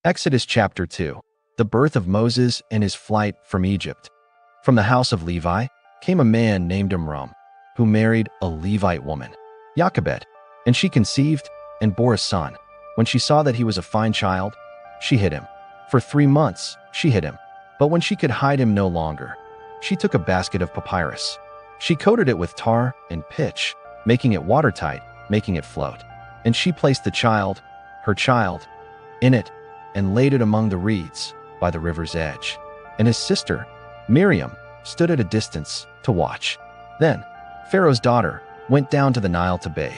Exodus chapter 2. The birth of Moses and his flight from Egypt. From the house of Levi came a man named Amram, who married a Levite woman, Jochebed, and she conceived and bore a son. When she saw that he was a fine child, she hid him. For 3 months she hid him, but when she could hide him no longer, she took a basket of papyrus. She coated it with tar and pitch, making it watertight, making it float. And she placed the child, her child, in it, and laid it among the reeds by the river's edge. And his sister, Miriam, stood at a distance to watch. Then Pharaoh's daughter went down to the Nile to bathe,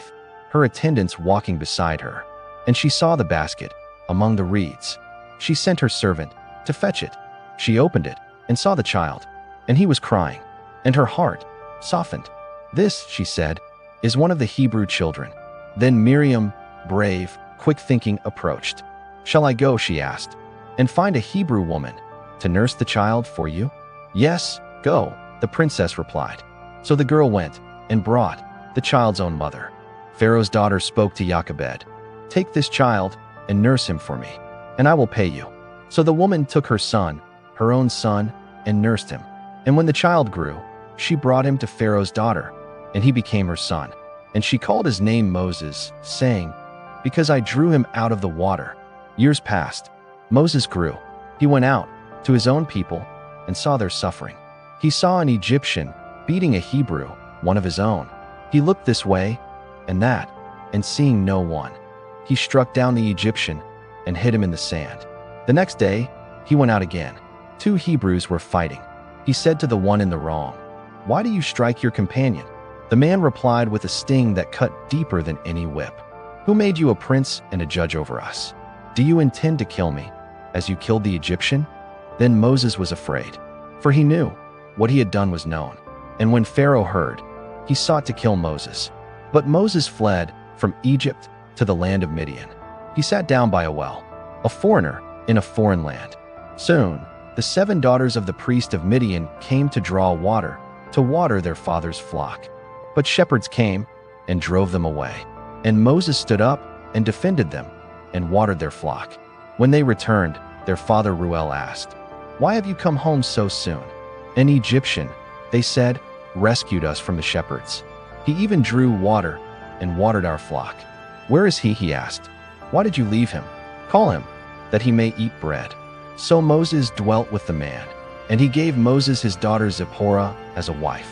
her attendants walking beside her. And she saw the basket among the reeds. She sent her servant to fetch it. She opened it and saw the child, and he was crying, and her heart softened. "This," she said, "is one of the Hebrew children." Then Miriam, brave, quick-thinking, approached. "Shall I go," she asked, "and find a Hebrew woman to nurse the child for you?" "Yes, go," the princess replied. So the girl went and brought the child's own mother. Pharaoh's daughter spoke to Jochebed, "Take this child and nurse him for me, and I will pay you." So the woman took her son, her own son, and nursed him. And when the child grew, she brought him to Pharaoh's daughter, and he became her son. And she called his name Moses, saying, "Because I drew him out of the water." Years passed. Moses grew. He went out to his own people and saw their suffering. He saw an Egyptian beating a Hebrew, one of his own. He looked this way and that, and seeing no one, he struck down the Egyptian and hid him in the sand. The next day, he went out again. 2 Hebrews were fighting. He said to the one in the wrong, "Why do you strike your companion?" The man replied with a sting that cut deeper than any whip, "Who made you a prince and a judge over us? Do you intend to kill me, as you killed the Egyptian?" Then Moses was afraid, for he knew what he had done was known. And when Pharaoh heard, he sought to kill Moses. But Moses fled from Egypt to the land of Midian. He sat down by a well, a foreigner in a foreign land. Soon, the 7 daughters of the priest of Midian came to draw water to water their father's flock. But shepherds came and drove them away. And Moses stood up and defended them and watered their flock. When they returned, their father Reuel asked, "Why have you come home so soon?" "An Egyptian," they said, "rescued us from the shepherds. He even drew water and watered our flock." "Where is he?" he asked. "Why did you leave him? Call him, that he may eat bread." So Moses dwelt with the man, and he gave Moses his daughter Zipporah as a wife.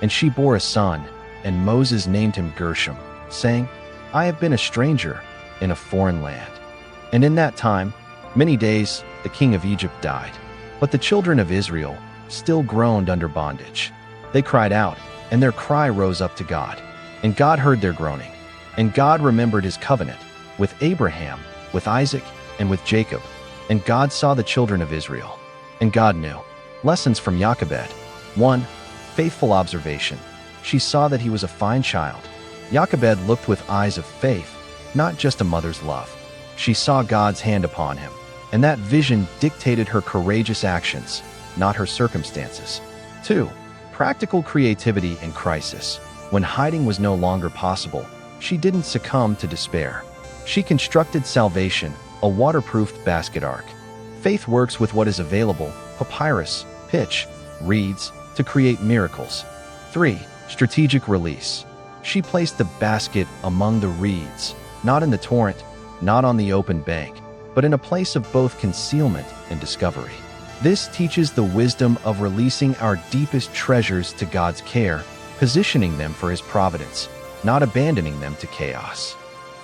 And she bore a son, and Moses named him Gershom, saying, "I have been a stranger in a foreign land." And in that time, many days, the king of Egypt died. But the children of Israel still groaned under bondage. They cried out, and their cry rose up to God. And God heard their groaning. And God remembered his covenant with Abraham, with Isaac, and with Jacob. And God saw the children of Israel. And God knew. Lessons from Jochebed. 1. Faithful observation. She saw that he was a fine child. Jochebed looked with eyes of faith, not just a mother's love. She saw God's hand upon him, and that vision dictated her courageous actions, not her circumstances. 2. Practical creativity in crisis. When hiding was no longer possible, she didn't succumb to despair. She constructed salvation, a waterproofed basket ark. Faith works with what is available, papyrus, pitch, reeds, to create miracles. 3. Strategic release. She placed the basket among the reeds, not in the torrent, not on the open bank, but in a place of both concealment and discovery. This teaches the wisdom of releasing our deepest treasures to God's care, positioning them for his providence, not abandoning them to chaos.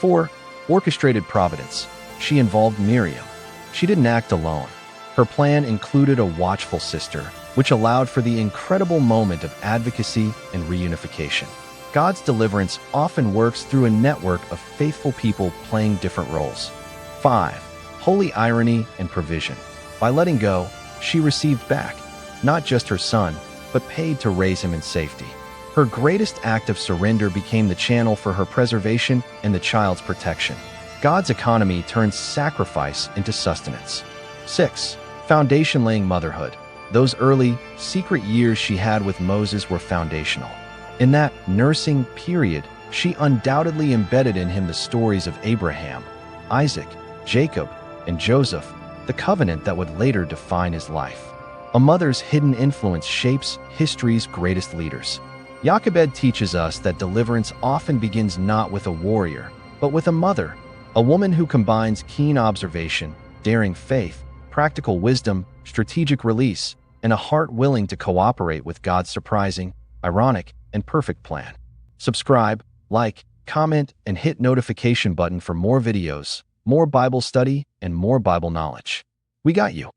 4. Orchestrated providence. She involved Miriam. She didn't act alone. Her plan included a watchful sister, which allowed for the incredible moment of advocacy and reunification. God's deliverance often works through a network of faithful people playing different roles. 5. Holy irony and provision. By letting go, she received back, not just her son, but paid to raise him in safety. Her greatest act of surrender became the channel for her preservation and the child's protection. God's economy turns sacrifice into sustenance. 6. Foundation-laying motherhood. Those early, secret years she had with Moses were foundational. In that nursing period, she undoubtedly embedded in him the stories of Abraham, Isaac, Jacob, and Joseph, the covenant that would later define his life. A mother's hidden influence shapes history's greatest leaders. Jochebed teaches us that deliverance often begins not with a warrior, but with a mother, a woman who combines keen observation, daring faith, practical wisdom, strategic release, and a heart willing to cooperate with God's surprising, ironic, and perfect plan. Subscribe, like, comment, and hit notification button for more videos, more Bible study, and more Bible knowledge. We got you.